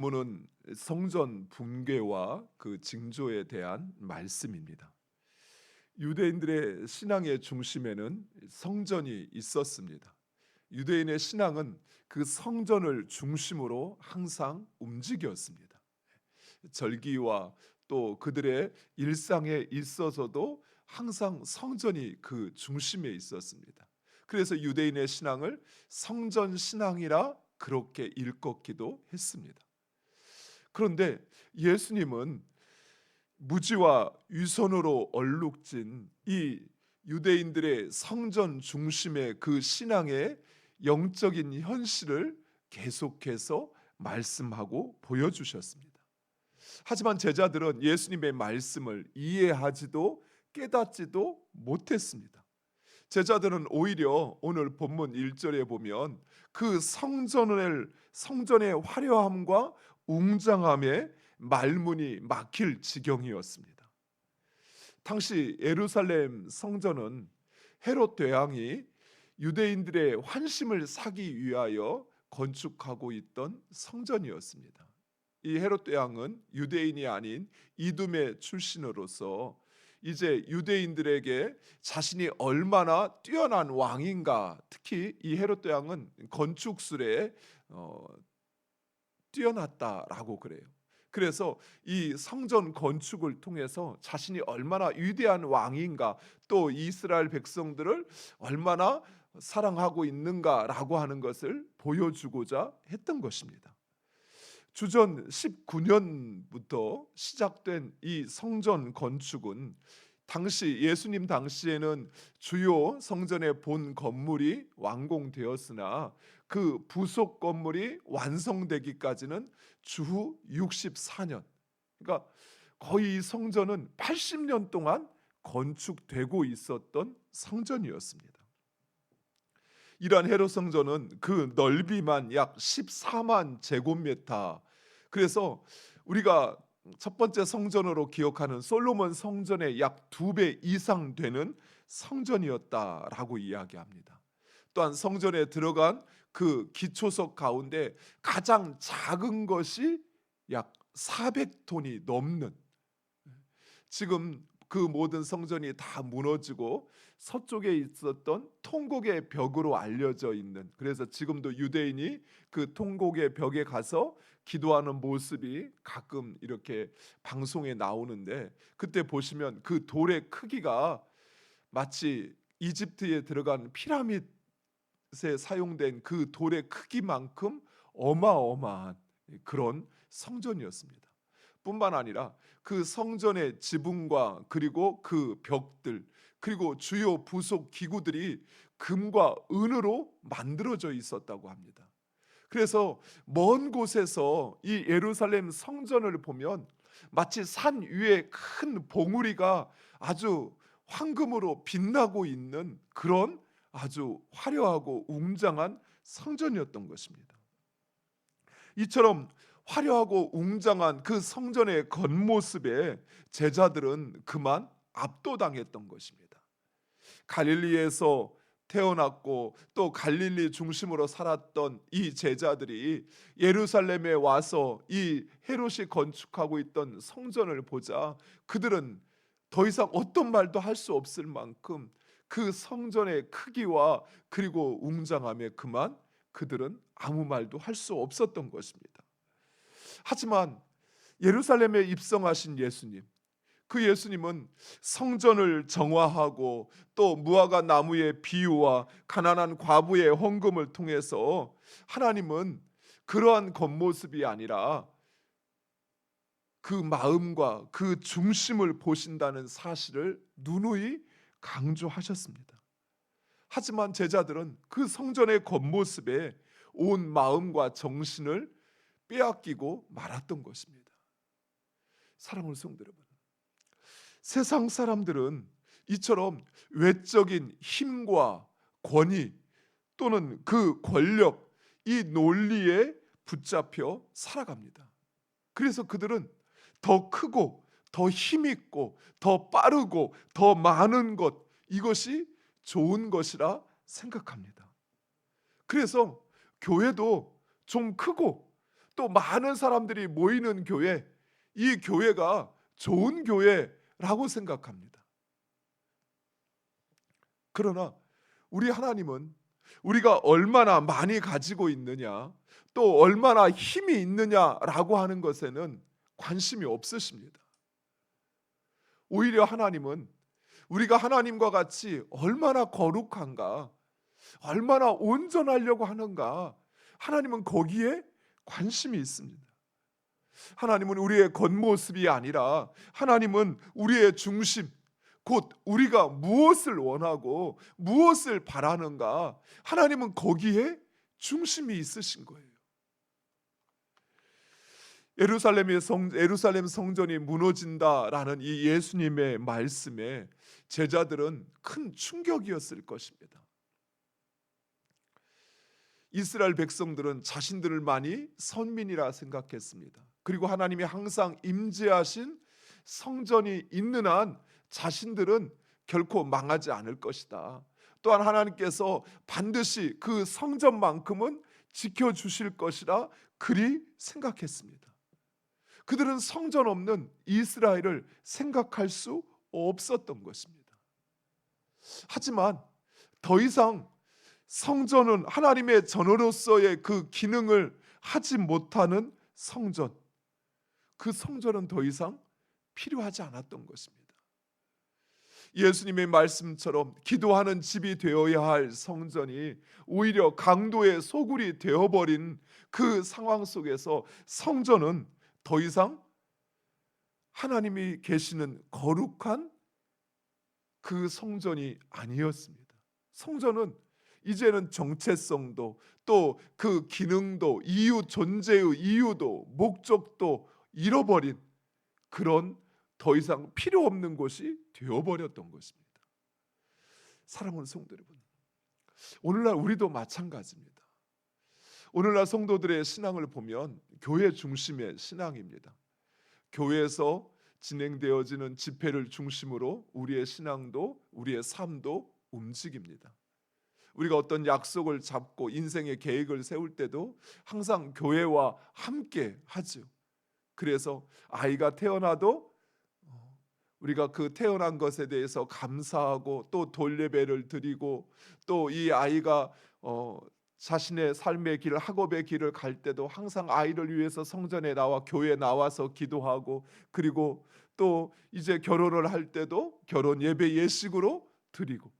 문은 성전 붕괴와 그 징조에 대한 말씀입니다. 유대인들의 신앙의 중심에는 성전이 있었습니다. 유대인의 신앙은 그 성전을 중심으로 항상 움직였습니다. 절기와 또 그들의 일상에 있어서도 항상 성전이 그 중심에 있었습니다. 그래서 유대인의 신앙을 성전 신앙이라 그렇게 일컫기도 했습니다. 그런데 예수님은 무지와 위선으로 얼룩진 이 유대인들의 성전 중심의 그 신앙의 영적인 현실을 계속해서 말씀하고 보여주셨습니다. 하지만 제자들은 예수님의 말씀을 이해하지도 깨닫지도 못했습니다. 제자들은 오히려 오늘 본문 1절에 보면 그 성전의 화려함과 웅장함에 말문이 막힐 지경이었습니다. 당시 예루살렘 성전은 헤롯 대왕이 유대인들의 환심을 사기 위하여 건축하고 있던 성전이었습니다. 이 헤롯 대왕은 유대인이 아닌 이두메 출신으로서 이제 유대인들에게 자신이 얼마나 뛰어난 왕인가, 특히 이 헤롯 대왕은 건축술에 뛰어났다라고 그래요. 그래서 이 성전 건축을 통해서 자신이 얼마나 위대한 왕인가, 또 이스라엘 백성들을 얼마나 사랑하고 있는가라고 하는 것을 보여주고자 했던 것입니다. 주전 19년부터 시작된 이 성전 건축은 예수님 당시에는 주요 성전의 본 건물이 완공되었으나 그 부속 건물이 완성되기까지는 주후 64년, 그러니까 거의 이 성전은 80년 동안 건축되고 있었던 성전이었습니다. 이러한 헤롯 성전은 그 넓이만 약 14만 제곱미터. 그래서 우리가 첫 번째 성전으로 기억하는 솔로몬 성전의 약 2배 이상 되는 성전이었다라고 이야기합니다. 또한 성전에 들어간 그 기초석 가운데 가장 작은 것이 약 400톤이 넘는, 지금 그 모든 성전이 다 무너지고 서쪽에 있었던 통곡의 벽으로 알려져 있는, 그래서 지금도 유대인이 그 통곡의 벽에 가서 기도하는 모습이 가끔 이렇게 방송에 나오는데, 그때 보시면 그 돌의 크기가 마치 이집트에 들어간 피라밋에 사용된 그 돌의 크기만큼 어마어마한 그런 성전이었습니다. 뿐만 아니라 그 성전의 지붕과 그리고 그 벽들, 그리고 주요 부속 기구들이 금과 은으로 만들어져 있었다고 합니다. 그래서 먼 곳에서 이 예루살렘 성전을 보면 마치 산 위에 큰 봉우리가 아주 황금으로 빛나고 있는 그런 아주 화려하고 웅장한 성전이었던 것입니다. 이처럼 화려하고 웅장한 그 성전의 겉모습에 제자들은 그만 압도당했던 것입니다. 갈릴리에서 태어났고 또 갈릴리 중심으로 살았던 이 제자들이 예루살렘에 와서 이 헤롯이 건축하고 있던 성전을 보자 그들은 더 이상 어떤 말도 할 수 없을 만큼 그 성전의 크기와 그리고 웅장함에 그만 그들은 아무 말도 할 수 없었던 것입니다. 하지만 예루살렘에 입성하신 예수님, 그 예수님은 성전을 정화하고 또 무화과 나무의 비유와 가난한 과부의 헌금을 통해서 하나님은 그러한 겉모습이 아니라 그 마음과 그 중심을 보신다는 사실을 누누이 강조하셨습니다. 하지만 제자들은 그 성전의 겉모습에 온 마음과 정신을 빼앗기고 말았던 것입니다. 사랑하는 성도 여러분, 세상 사람들은 이처럼 외적인 힘과 권위 또는 그 권력, 이 논리에 붙잡혀 살아갑니다. 그래서 그들은 더 크고 더 힘있고 더 빠르고 더 많은 것, 이것이 좋은 것이라 생각합니다. 그래서 교회도 좀 크고 또 많은 사람들이 모이는 교회, 이 교회가 좋은 교회라고 생각합니다. 그러나 우리 하나님은 우리가 얼마나 많이 가지고 있느냐, 또 얼마나 힘이 있느냐라고 하는 것에는 관심이 없으십니다. 오히려 하나님은 우리가 하나님과 같이 얼마나 거룩한가, 얼마나 온전하려고 하는가, 하나님은 거기에 관심이 있습니다. 하나님은 우리의 겉모습이 아니라 하나님은 우리의 중심, 곧 우리가 무엇을 원하고 무엇을 바라는가, 하나님은 거기에 중심이 있으신 거예요. 예루살렘 성전이 무너진다라는 이 예수님의 말씀에 제자들은 큰 충격이었을 것입니다. 이스라엘 백성들은 자신들을 많이 선민이라 생각했습니다. 그리고 하나님이 항상 임재하신 성전이 있는 한 자신들은 결코 망하지 않을 것이다. 또한 하나님께서 반드시 그 성전만큼은 지켜주실 것이라 그리 생각했습니다. 그들은 성전 없는 이스라엘을 생각할 수 없었던 것입니다. 하지만 더 이상 성전은 하나님의 전으로서의 그 기능을 하지 못하는 성전, 그 성전은 더 이상 필요하지 않았던 것입니다. 예수님의 말씀처럼 기도하는 집이 되어야 할 성전이 오히려 강도의 소굴이 되어버린 그 상황 속에서 성전은 더 이상 하나님이 계시는 거룩한 그 성전이 아니었습니다. 성전은 이제는 정체성도 또 그 기능도 이유 존재의 이유도 목적도 잃어버린 그런 더 이상 필요 없는 곳이 되어버렸던 것입니다. 사랑하는 성도 여러분, 오늘날 우리도 마찬가지입니다. 오늘날 성도들의 신앙을 보면 교회 중심의 신앙입니다. 교회에서 진행되어지는 집회를 중심으로 우리의 신앙도 우리의 삶도 움직입니다. 우리가 어떤 약속을 잡고 인생의 계획을 세울 때도 항상 교회와 함께 하죠. 그래서 아이가 태어나도 우리가 그 태어난 것에 대해서 감사하고 또 돌예배를 드리고 또 이 아이가 자신의 삶의 길, 학업의 길을 갈 때도 항상 아이를 위해서 성전에 나와 교회에 나와서 기도하고, 그리고 또 이제 결혼을 할 때도 결혼 예배 예식으로 드리고,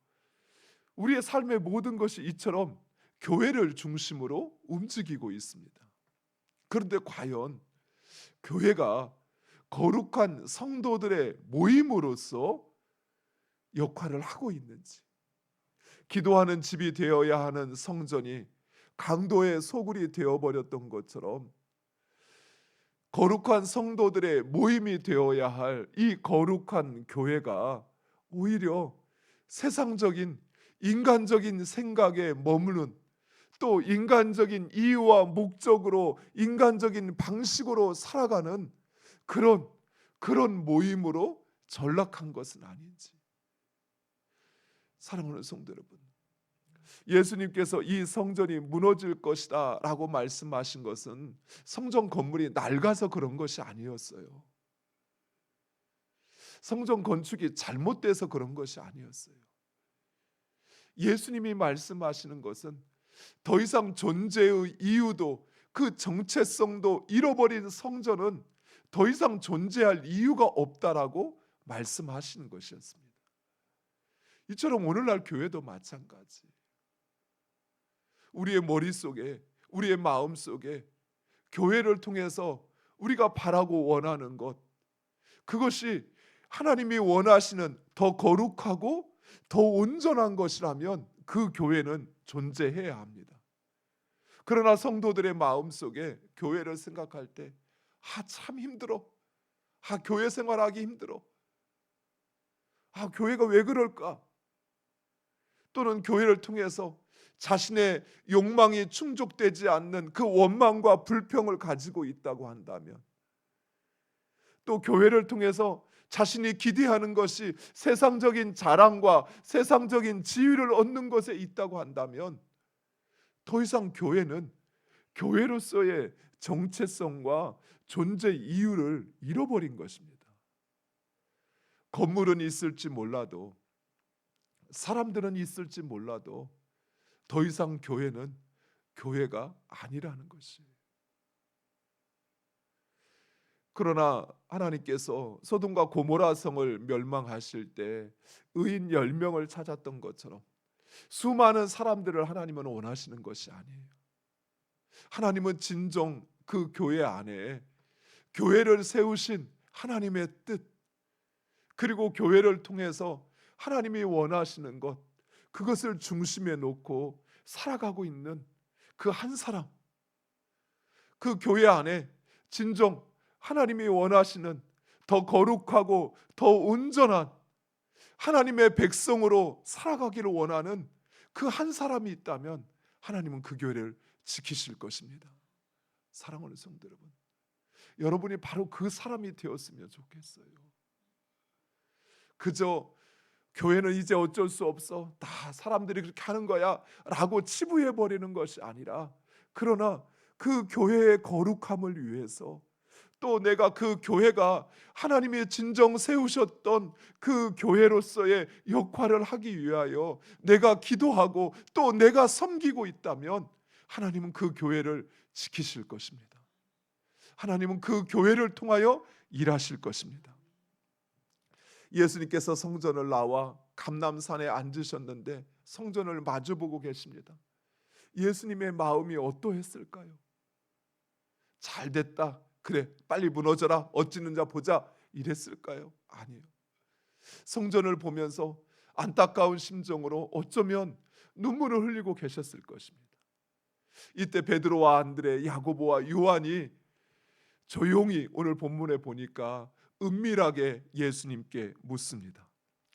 우리의 삶의 모든 것이 이처럼 교회를 중심으로 움직이고 있습니다. 그런데 과연 교회가 거룩한 성도들의 모임으로서 역할을 하고 있는지, 기도하는 집이 되어야 하는 성전이 강도의 소굴이 되어버렸던 것처럼 거룩한 성도들의 모임이 되어야 할 이 거룩한 교회가 오히려 세상적인 인간적인 생각에 머무는, 또 인간적인 이유와 목적으로 인간적인 방식으로 살아가는 그런 모임으로 전락한 것은 아닌지. 사랑하는 성도 여러분, 예수님께서 이 성전이 무너질 것이다 라고 말씀하신 것은 성전 건물이 낡아서 그런 것이 아니었어요. 성전 건축이 잘못돼서 그런 것이 아니었어요. 예수님이 말씀하시는 것은 더 이상 존재의 이유도 그 정체성도 잃어버린 성전은 더 이상 존재할 이유가 없다라고 말씀하시는 것이었습니다. 이처럼 오늘날 교회도 마찬가지. 우리의 머릿속에, 우리의 마음속에 교회를 통해서 우리가 바라고 원하는 것, 그것이 하나님이 원하시는 더 거룩하고 더 온전한 것이라면 그 교회는 존재해야 합니다. 그러나 성도들의 마음속에 교회를 생각할 때 참 힘들어, 교회 생활하기 힘들어, 교회가 왜 그럴까, 또는 교회를 통해서 자신의 욕망이 충족되지 않는 그 원망과 불평을 가지고 있다고 한다면, 또 교회를 통해서 자신이 기대하는 것이 세상적인 자랑과 세상적인 지위를 얻는 것에 있다고 한다면 더 이상 교회는 교회로서의 정체성과 존재 이유를 잃어버린 것입니다. 건물은 있을지 몰라도, 사람들은 있을지 몰라도 더 이상 교회는 교회가 아니라는 것이에요. 그러나 하나님께서 소돔과 고모라 성을 멸망하실 때 의인 10명을 찾았던 것처럼 수많은 사람들을 하나님은 원하시는 것이 아니에요. 하나님은 진정 그 교회 안에 교회를 세우신 하나님의 뜻, 그리고 교회를 통해서 하나님이 원하시는 것, 그것을 중심에 놓고 살아가고 있는 그 한 사람, 그 교회 안에 진정 하나님이 원하시는 더 거룩하고 더 온전한 하나님의 백성으로 살아가기를 원하는 그 한 사람이 있다면 하나님은 그 교회를 지키실 것입니다. 사랑하는 성도 여러분, 여러분이 바로 그 사람이 되었으면 좋겠어요. 그저 교회는 이제 어쩔 수 없어, 다 사람들이 그렇게 하는 거야 라고 치부해버리는 것이 아니라, 그러나 그 교회의 거룩함을 위해서, 또 내가 그 교회가 하나님이 진정 세우셨던 그 교회로서의 역할을 하기 위하여 내가 기도하고 또 내가 섬기고 있다면 하나님은 그 교회를 지키실 것입니다. 하나님은 그 교회를 통하여 일하실 것입니다. 예수님께서 성전을 나와 감람산에 앉으셨는데 성전을 마주보고 계십니다. 예수님의 마음이 어떠했을까요? 잘 됐다, 그래 빨리 무너져라, 어찌는 자 보자, 이랬을까요? 아니에요. 성전을 보면서 안타까운 심정으로 어쩌면 눈물을 흘리고 계셨을 것입니다. 이때 베드로와 안드레, 야고보와 요한이 조용히 오늘 본문에 보니까 은밀하게 예수님께 묻습니다.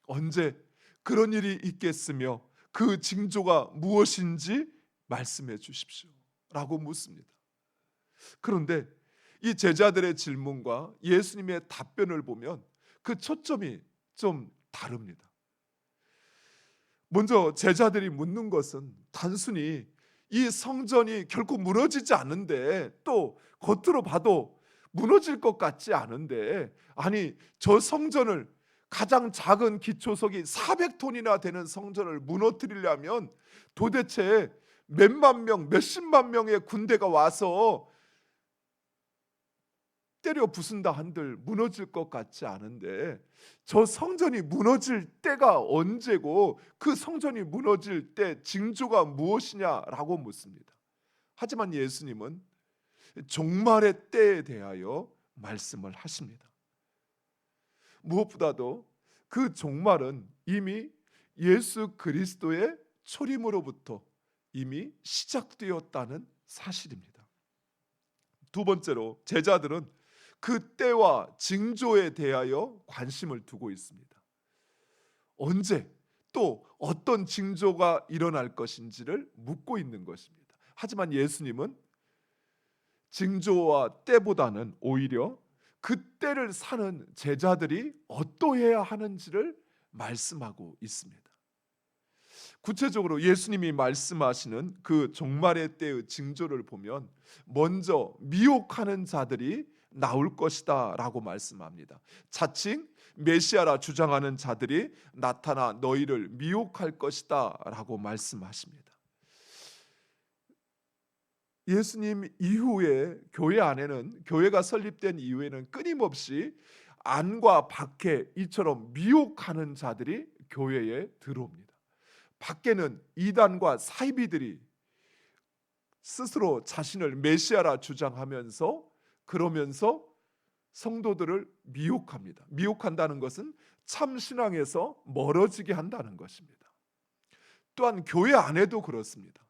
언제 그런 일이 있겠으며 그 징조가 무엇인지 말씀해 주십시오 라고 묻습니다. 그런데 이 제자들의 질문과 예수님의 답변을 보면 그 초점이 좀 다릅니다. 먼저 제자들이 묻는 것은 단순히 이 성전이 결코 무너지지 않는데, 또 겉으로 봐도 무너질 것 같지 않은데, 아니 저 성전을, 가장 작은 기초석이 400톤이나 되는 성전을 무너뜨리려면 도대체 몇만 명, 몇십만 명의 군대가 와서 때려 부순다 한들 무너질 것 같지 않은데, 저 성전이 무너질 때가 언제고 그 성전이 무너질 때 징조가 무엇이냐라고 묻습니다. 하지만 예수님은 종말의 때에 대하여 말씀을 하십니다. 무엇보다도 그 종말은 이미 예수 그리스도의 초림으로부터 이미 시작되었다는 사실입니다. 두 번째로 제자들은 그 때와 징조에 대하여 관심을 두고 있습니다. 언제 또 어떤 징조가 일어날 것인지를 묻고 있는 것입니다. 하지만 예수님은 징조와 때보다는 오히려 그 때를 사는 제자들이 어떠해야 하는지를 말씀하고 있습니다. 구체적으로 예수님이 말씀하시는 그 종말의 때의 징조를 보면 먼저 미혹하는 자들이 나올 것이다 라고 말씀합니다. 자칭 메시아라 주장하는 자들이 나타나 너희를 미혹할 것이다 라고 말씀하십니다. 예수님 이후에 교회 안에는, 교회가 설립된 이후에는 끊임없이 안과 밖에 이처럼 미혹하는 자들이 교회에 들어옵니다. 밖에는 이단과 사이비들이 스스로 자신을 메시아라 주장하면서, 그러면서 성도들을 미혹합니다. 미혹한다는 것은 참 신앙에서 멀어지게 한다는 것입니다. 또한 교회 안에도 그렇습니다.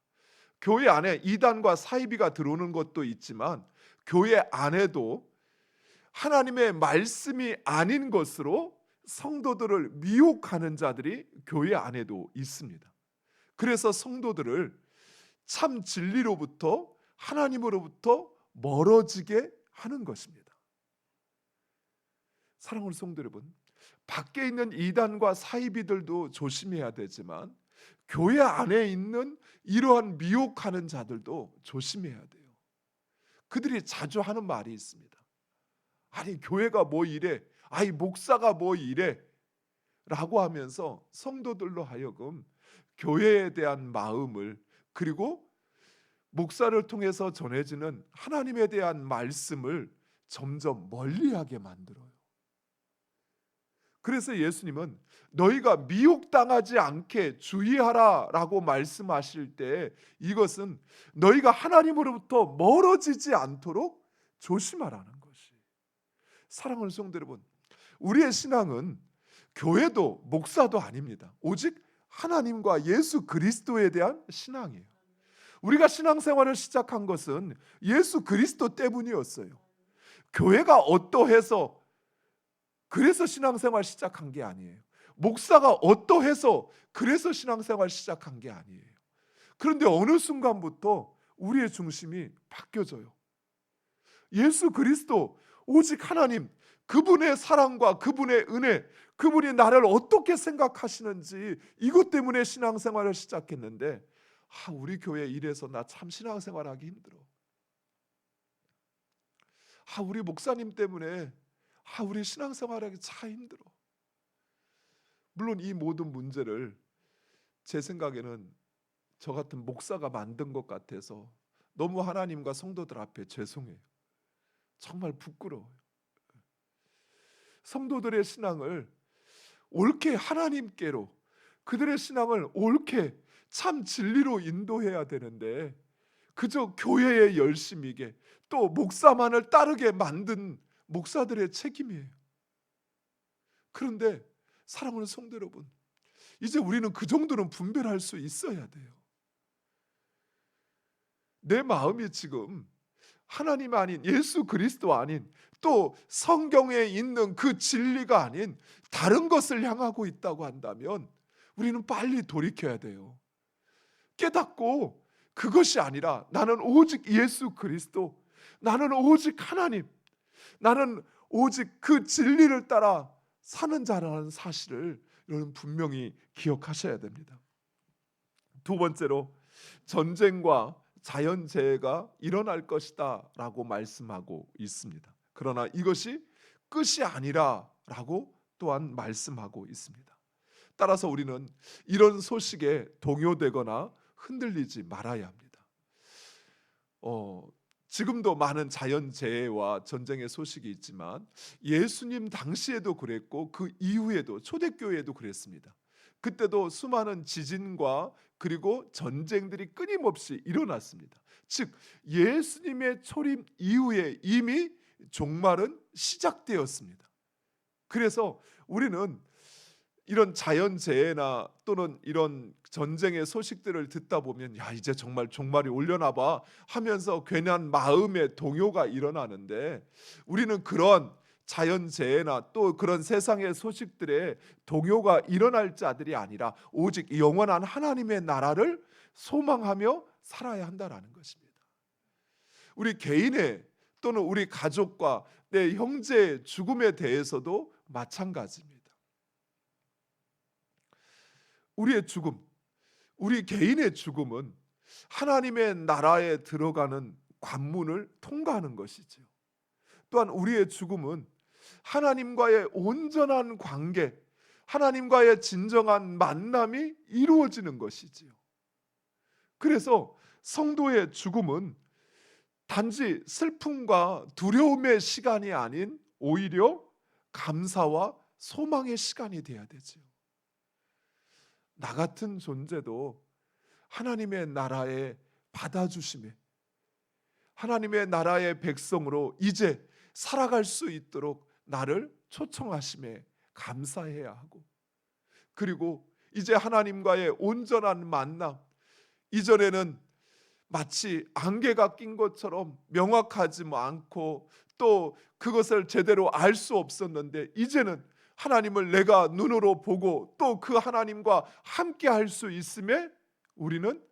교회 안에 이단과 사이비가 들어오는 것도 있지만 교회 안에도 하나님의 말씀이 아닌 것으로 성도들을 미혹하는 자들이 교회 안에도 있습니다. 그래서 성도들을 참 진리로부터, 하나님으로부터 멀어지게 하는 것입니다. 사랑하는 성도 여러분, 밖에 있는 이단과 사이비들도 조심해야 되지만 교회 안에 있는 이러한 미혹하는 자들도 조심해야 돼요. 그들이 자주 하는 말이 있습니다. 아니 교회가 뭐 이래, 아니 목사가 뭐 이래 라고 하면서 성도들로 하여금 교회에 대한 마음을, 그리고 목사를 통해서 전해지는 하나님에 대한 말씀을 점점 멀리하게 만들어요. 그래서 예수님은 너희가 미혹당하지 않게 주의하라 라고 말씀하실 때 이것은 너희가 하나님으로부터 멀어지지 않도록 조심하라는 것이. 사랑하는 성도 여러분, 우리의 신앙은 교회도 목사도 아닙니다. 오직 하나님과 예수 그리스도에 대한 신앙이에요. 우리가 신앙생활을 시작한 것은 예수 그리스도 때문이었어요. 교회가 어떠해서 그래서 신앙생활 시작한 게 아니에요. 목사가 어떠해서 그래서 신앙생활 시작한 게 아니에요. 그런데 어느 순간부터 우리의 중심이 바뀌어져요. 예수 그리스도, 오직 하나님, 그분의 사랑과 그분의 은혜, 그분이 나를 어떻게 생각하시는지 이것 때문에 신앙생활을 시작했는데 우리 교회 이래서 나 참 신앙생활하기 힘들어. 우리 목사님 때문에 우리 신앙생활하기 참 힘들어. 물론 이 모든 문제를 제 생각에는 저 같은 목사가 만든 것 같아서 너무 하나님과 성도들 앞에 죄송해요. 정말 부끄러워요. 성도들의 신앙을 옳게 하나님께로, 그들의 신앙을 옳게 참 진리로 인도해야 되는데 그저 교회에 열심이게 또 목사만을 따르게 만든 목사들의 책임이에요. 그런데 사랑하는 성도 여러분, 이제 우리는 그 정도는 분별할 수 있어야 돼요. 내 마음이 지금 하나님 아닌 예수 그리스도 아닌 또 성경에 있는 그 진리가 아닌 다른 것을 향하고 있다고 한다면 우리는 빨리 돌이켜야 돼요. 깨닫고 그것이 아니라 나는 오직 예수 그리스도, 나는 오직 하나님, 나는 오직 그 진리를 따라 사는 자라는 사실을 여러분 분명히 기억하셔야 됩니다. 두 번째로, 전쟁과 자연재해가 일어날 것이다 라고 말씀하고 있습니다. 그러나 이것이 끝이 아니라 라고 또한 말씀하고 있습니다. 따라서 우리는 이런 소식에 동요되거나 흔들리지 말아야 합니다. 지금도 많은 자연재해와 전쟁의 소식이 있지만 예수님 당시에도 그랬고 그 이후에도 초대교회에도 그랬습니다. 그때도 수많은 지진과 그리고 전쟁들이 끊임없이 일어났습니다. 즉 예수님의 초림 이후에 이미 종말은 시작되었습니다. 그래서 우리는 이런 자연재해나 또는 이런 전쟁의 소식들을 듣다 보면 이제 정말 종말이 오려나 봐 하면서 괜한 마음의 동요가 일어나는데, 우리는 그런 자연재해나 또 그런 세상의 소식들에 동요가 일어날 자들이 아니라 오직 영원한 하나님의 나라를 소망하며 살아야 한다라는 것입니다. 우리 개인의 또는 우리 가족과 내 형제의 죽음에 대해서도 마찬가지입니다. 우리의 죽음, 우리 개인의 죽음은 하나님의 나라에 들어가는 관문을 통과하는 것이죠. 또한 우리의 죽음은 하나님과의 온전한 관계, 하나님과의 진정한 만남이 이루어지는 것이지요. 그래서 성도의 죽음은 단지 슬픔과 두려움의 시간이 아닌 오히려 감사와 소망의 시간이 되어야 되죠. 나 같은 존재도 하나님의 나라의 받아주심에, 하나님의 나라의 백성으로 이제 살아갈 수 있도록 나를 초청하심에 감사해야 하고, 그리고 이제 하나님과의 온전한 만남, 이전에는 마치 안개가 낀 것처럼 명확하지 않고 또 그것을 제대로 알 수 없었는데 이제는 하나님을 내가 눈으로 보고 또 그 하나님과 함께 할 수 있음에 우리는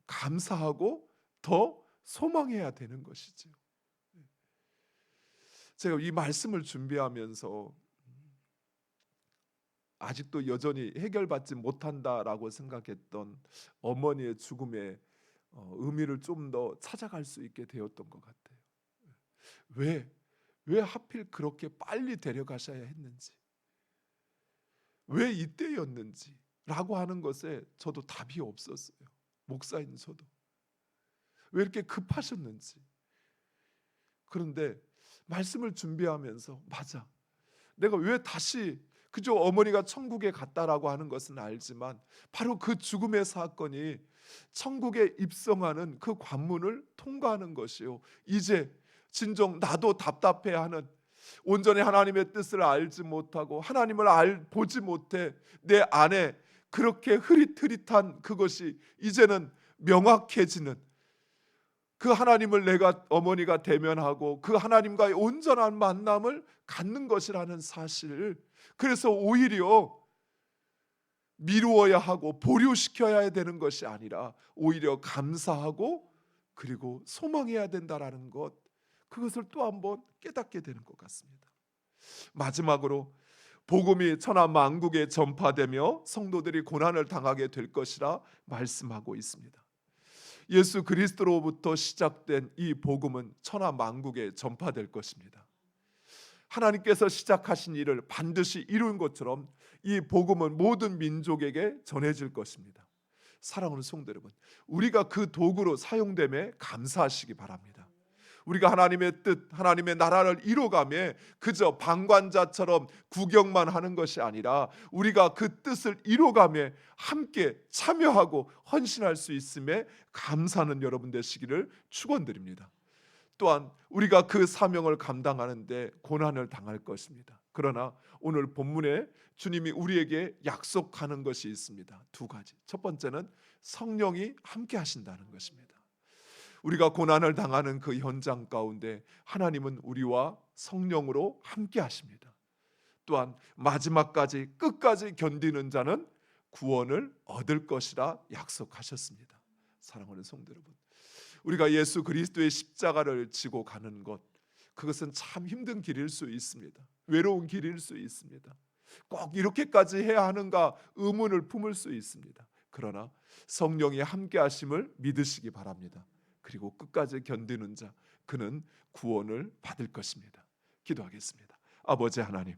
감사하고 더 소망해야 되는 것이죠. 제가 이 말씀을 준비하면서 아직도 여전히 해결받지 못한다라고 생각했던 어머니의 죽음의 의미를 좀 더 찾아갈 수 있게 되었던 것 같아요. 왜 하필 그렇게 빨리 데려가셔야 했는지, 왜 이때였는지 라고 하는 것에 저도 답이 없었어요. 목사인 저도 왜 이렇게 급하셨는지. 그런데 말씀을 준비하면서 맞아, 내가 왜 다시, 그저 어머니가 천국에 갔다라고 하는 것은 알지만 바로 그 죽음의 사건이 천국에 입성하는 그 관문을 통과하는 것이요, 이제 진정 나도 답답해하는, 온전히 하나님의 뜻을 알지 못하고 하나님을 보지 못해 내 안에 그렇게 흐릿흐릿한 그것이 이제는 명확해지는, 그 하나님을 내가 어머니가 대면하고 그 하나님과의 온전한 만남을 갖는 것이라는 사실, 그래서 오히려 미루어야 하고 보류시켜야 되는 것이 아니라 오히려 감사하고 그리고 소망해야 된다라는 것, 그것을 또 한번 깨닫게 되는 것 같습니다. 마지막으로 복음이 천하 만국에 전파되며 성도들이 고난을 당하게 될 것이라 말씀하고 있습니다. 예수 그리스도로부터 시작된 이 복음은 천하 만국에 전파될 것입니다. 하나님께서 시작하신 일을 반드시 이룬 것처럼 이 복음은 모든 민족에게 전해질 것입니다. 사랑하는 성도 여러분, 우리가 그 도구로 사용됨에 감사하시기 바랍니다. 우리가 하나님의 뜻, 하나님의 나라를 이루어가며 그저 방관자처럼 구경만 하는 것이 아니라 우리가 그 뜻을 이루어가며 함께 참여하고 헌신할 수 있음에 감사하는 여러분 되시기를 축원드립니다. 또한 우리가 그 사명을 감당하는데 고난을 당할 것입니다. 그러나 오늘 본문에 주님이 우리에게 약속하는 것이 있습니다. 두 가지. 첫 번째는 성령이 함께 하신다는 것입니다. 우리가 고난을 당하는 그 현장 가운데 하나님은 우리와 성령으로 함께 하십니다. 또한 마지막까지 끝까지 견디는 자는 구원을 얻을 것이라 약속하셨습니다. 사랑하는 성도 여러분, 우리가 예수 그리스도의 십자가를 지고 가는 것, 그것은 참 힘든 길일 수 있습니다. 외로운 길일 수 있습니다. 꼭 이렇게까지 해야 하는가 의문을 품을 수 있습니다. 그러나 성령이 함께 하심을 믿으시기 바랍니다. 그리고 끝까지 견디는 자, 그는 구원을 받을 것입니다. 기도하겠습니다. 아버지 하나님,